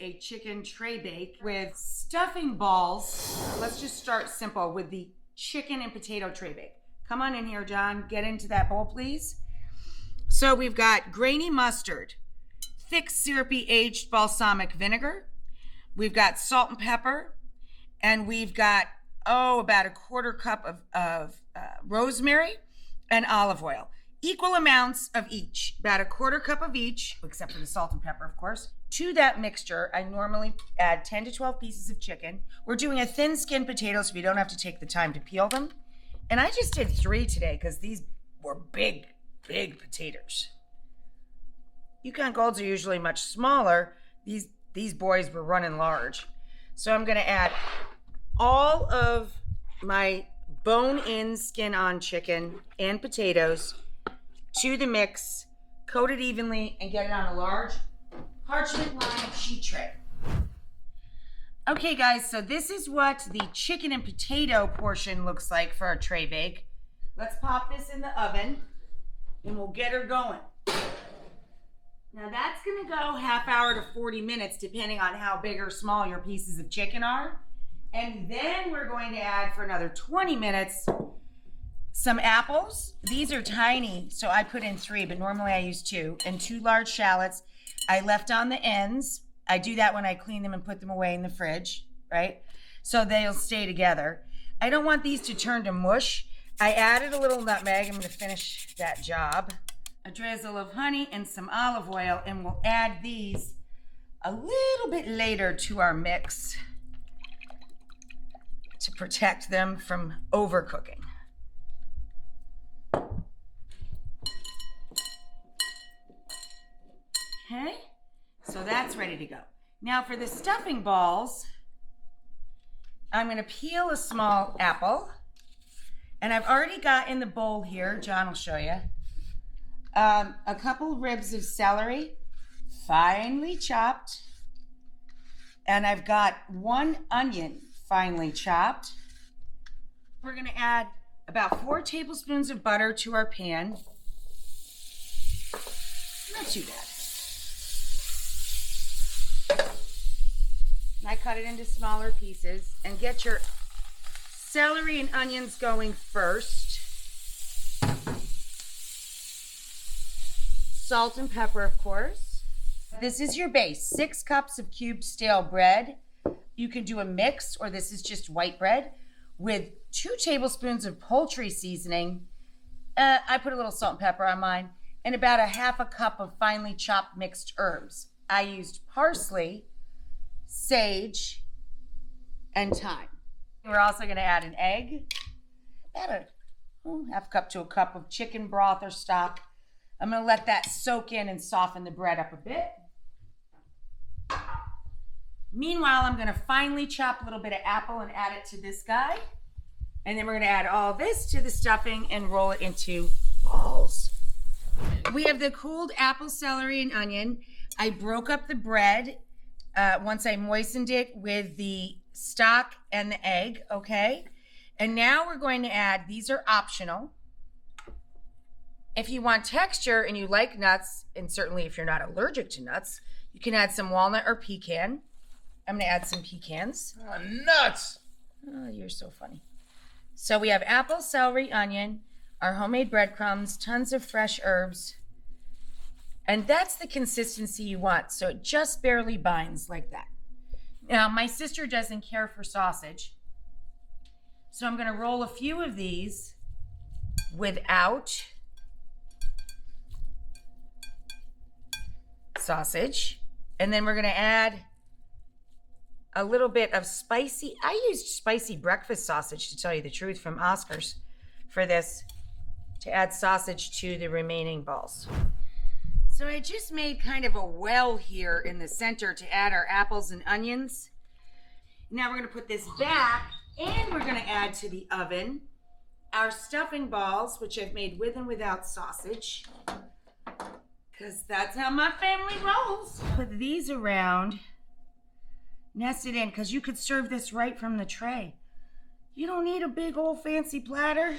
a chicken tray bake with stuffing balls. Let's just start simple with the chicken and potato tray bake. Come on in here, John. Get into that bowl, please. So we've got grainy mustard, thick syrupy aged balsamic vinegar. We've got salt and pepper, and we've got, about a quarter cup of rosemary and olive oil. Equal amounts of each, about a quarter cup of each, except for the salt and pepper, of course. To that mixture, I normally add 10 to 12 pieces of chicken. We're doing a thin skinned potato, so we don't have to take the time to peel them. And I just did 3 today because these were big potatoes. Yukon Golds are usually much smaller. These boys were running large. So I'm gonna add all of my bone-in, skin-on chicken and potatoes to the mix, coat it evenly, and get it on a large parchment-lined sheet tray. Okay, guys, so this is what the chicken and potato portion looks like for our tray bake. Let's pop this in the oven, and we'll get her going. Now that's gonna go half hour to 40 minutes, depending on how big or small your pieces of chicken are. And then we're going to add, for another 20 minutes, some apples. These are tiny, so I put in 3, but normally I use 2. And 2 large shallots. I left on the ends. I do that when I clean them and put them away in the fridge, right? So they'll stay together. I don't want these to turn to mush. I added a little nutmeg. I'm gonna finish that job. A drizzle of honey and some olive oil, and we'll add these a little bit later to our mix to protect them from overcooking. Okay, so that's ready to go. Now for the stuffing balls, I'm gonna peel a small apple, and I've already got in the bowl here, John will show you, a couple ribs of celery, finely chopped, and I've got 1 onion, finely chopped. We're gonna add about 4 tablespoons of butter to our pan. Not too bad. And I cut it into smaller pieces, and get your celery and onions going first. Salt and pepper, of course. This is your base, 6 cups of cubed stale bread. You can do a mix, or this is just white bread, with 2 tablespoons of poultry seasoning. I put a little salt and pepper on mine, and about a half a cup of finely chopped mixed herbs. I used parsley, sage, and thyme. We're also gonna add an egg, about a half cup to a cup of chicken broth or stock. I'm gonna let that soak in and soften the bread up a bit. Meanwhile, I'm gonna finely chop a little bit of apple and add it to this guy. And then we're gonna add all this to the stuffing and roll it into balls. We have the cooled apple, celery, and onion. I broke up the bread once I moistened it with the stock and the egg, okay? And now we're going to add, these are optional. If you want texture and you like nuts, and certainly if you're not allergic to nuts, you can add some walnut or pecan. I'm gonna add some pecans. Oh, nuts! Oh, you're so funny. So we have apple, celery, onion, our homemade breadcrumbs, tons of fresh herbs. And that's the consistency you want, so it just barely binds like that. Now, my sister doesn't care for sausage, so I'm gonna roll a few of these without sausage, and then we're gonna add a little bit of spicy, I used spicy breakfast sausage, to tell you the truth, from Oscar's for this, to add sausage to the remaining balls. So I just made kind of a well here in the center to add our apples and onions. Now we're gonna put this back, and we're gonna add to the oven our stuffing balls, which I've made with and without sausage, because that's how my family rolls. Put these around, nested in, because you could serve this right from the tray. You don't need a big old fancy platter.